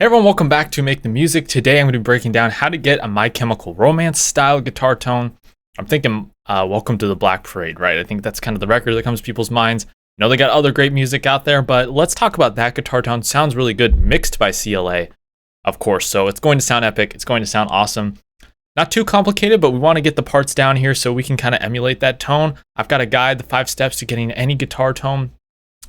Hey everyone, welcome back to Make the Music. Today I'm going to be breaking down how to get a My Chemical Romance style guitar tone. I'm thinking Welcome to the Black Parade, right? I think that's kind of the record that comes to people's minds. I know they got other great music out there, but let's talk about that guitar tone. Sounds really good, mixed by CLA, of course. So it's going to sound epic. It's going to sound awesome. Not too complicated, but we want to get the parts down here so we can kind of emulate that tone. I've got a guide, the 5 steps to getting any guitar tone.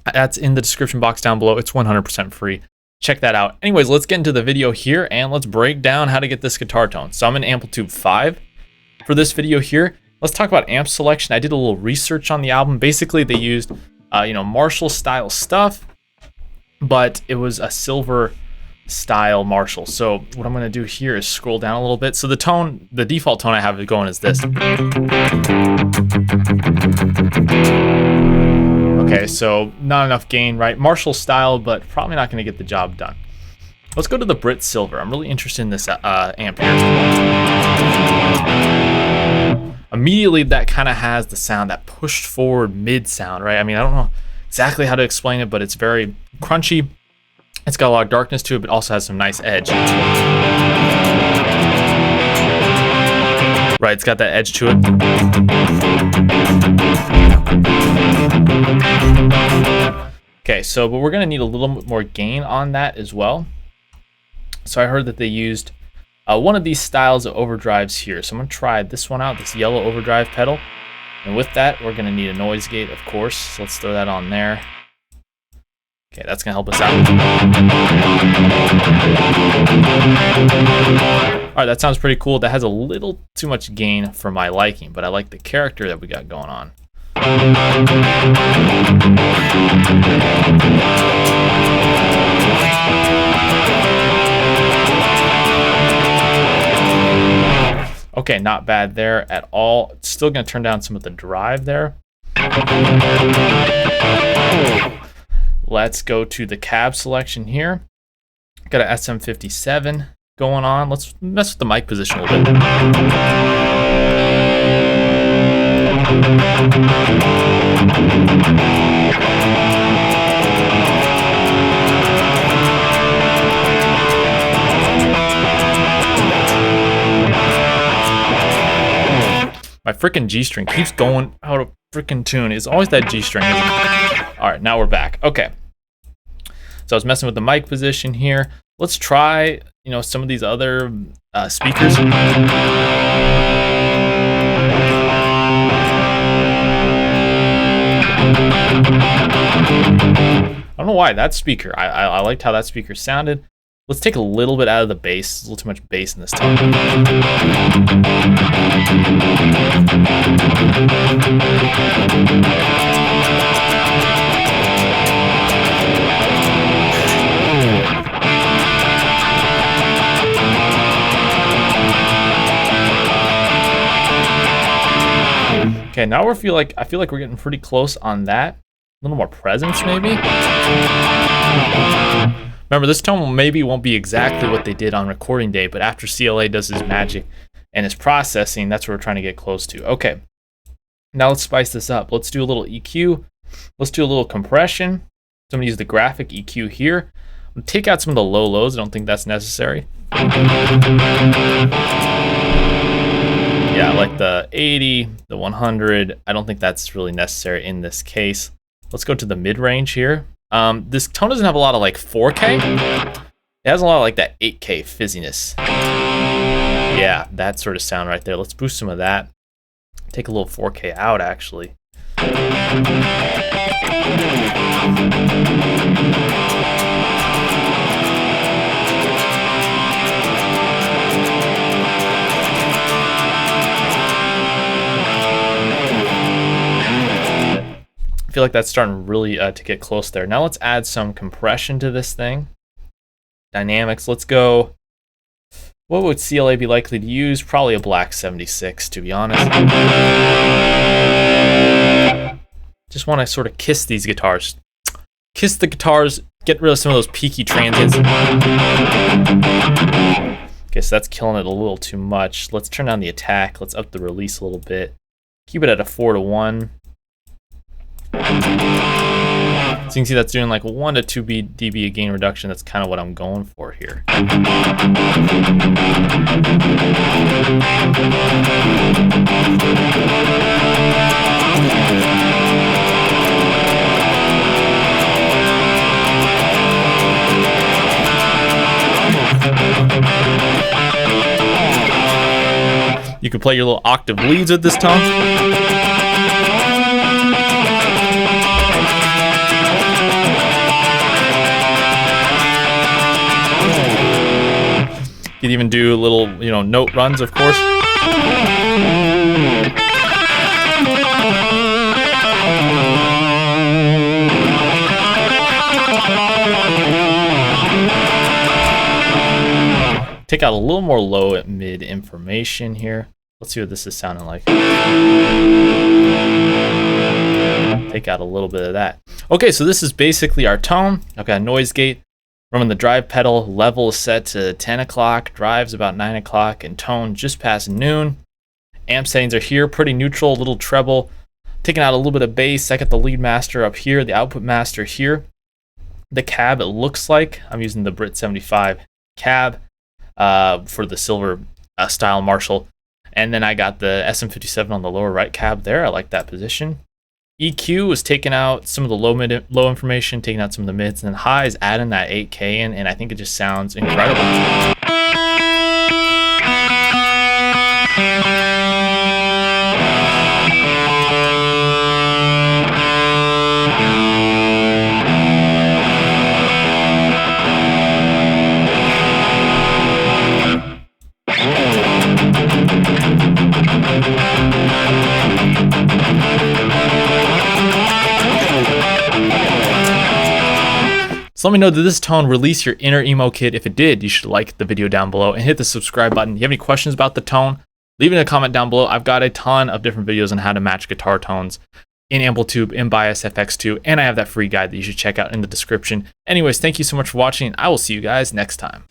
That's in the description box down below. It's 100% free. Check that out. Anyways, let's get into the video here and let's break down how to get this guitar tone. So I'm in Amplitube 5 for this video here. Let's talk about amp selection. I did a little research on the album. Basically, they used, Marshall style stuff, but it was a silver style Marshall. So what I'm going to do here is scroll down a little bit. So the default tone I have going is this. Okay, so not enough gain, right? Marshall style, but probably not going to get the job done. Let's go to the Brit Silver. I'm really interested in this amp here. Immediately, that kind of has the sound, that pushed forward mid sound, right? I mean, I don't know exactly how to explain it, but it's very crunchy. It's got a lot of darkness to it, but also has some nice edge. Right, it's got that edge to it. Okay, so but we're gonna need a little bit more gain on that as well. So I heard that they used one of these styles of overdrives here. So I'm gonna try this one out, this yellow overdrive pedal. And with that, we're gonna need a noise gate, of course. So let's throw that on there. Okay, that's gonna help us out. All right, that sounds pretty cool. That has a little too much gain for my liking, but I like the character that we got going on. Okay, not bad there at all. It's still gonna turn down some of the drive there. Let's go to the cab selection here. Got an SM57 going on. Let's mess with the mic position a little bit. My freaking G string keeps going out of freaking tune. It's always that G string, isn't it? All right, now we're back. Okay. So I was messing with the mic position here. Let's try, some of these other speakers. I don't know why that speaker. I liked how that speaker sounded. Let's take a little bit out of the bass. There's a little too much bass in this tone. Okay, now I feel like we're getting pretty close on that. A little more presence, maybe. Remember, this tone maybe won't be exactly what they did on recording day, but after CLA does his magic and his processing, that's what we're trying to get close to. Okay, now let's spice this up. Let's do a little EQ. Let's do a little compression. So I'm gonna use the graphic EQ here. I'm gonna take out some of the low lows. I don't think that's necessary. Yeah, like the 80, the 100. I don't think that's really necessary in this case. Let's go to the mid-range here. This tone doesn't have a lot of like 4K. It has a lot of like that 8K fizziness. Yeah, that sort of sound right there. Let's boost some of that. Take a little 4K out, actually. I feel like that's starting really to get close there. Now let's add some compression to this thing. Dynamics, let's go. What would CLA be likely to use? Probably a black 76, to be honest. Just want to sort of kiss these guitars. Kiss the guitars, get rid of some of those peaky transients. Okay, so that's killing it a little too much. Let's turn down the attack. Let's up the release a little bit. Keep it at a 4-to-1. So you can see that's doing like 1 to 2 dB of gain reduction. That's kind of what I'm going for here. You can play your little octave leads with this tone. You can even do little, note runs, of course. Take out a little more low at mid information here. Let's see what this is sounding like. Take out a little bit of that. Okay, so this is basically our tone. I've got a noise gate. Running the drive pedal, level is set to 10 o'clock, drive's about 9 o'clock, and tone just past noon. Amp settings are here, pretty neutral, a little treble. Taking out a little bit of bass. I got the lead master up here, the output master here. The cab, it looks like, I'm using the Brit 75 cab for the silver style Marshall. And then I got the SM57 on the lower right cab there. I like that position. EQ was taking out some of the low information, taking out some of the mids, and then highs adding that 8K in, and I think it just sounds incredible. So let me know, did this tone release your inner emo kid? If it did, you should like the video down below and hit the subscribe button. If you have any questions about the tone, leave it in a comment down below. I've got a ton of different videos on how to match guitar tones in Amplitube, in Bias FX2, and I have that free guide that you should check out in the description. Anyways, thank you so much for watching, and I will see you guys next time.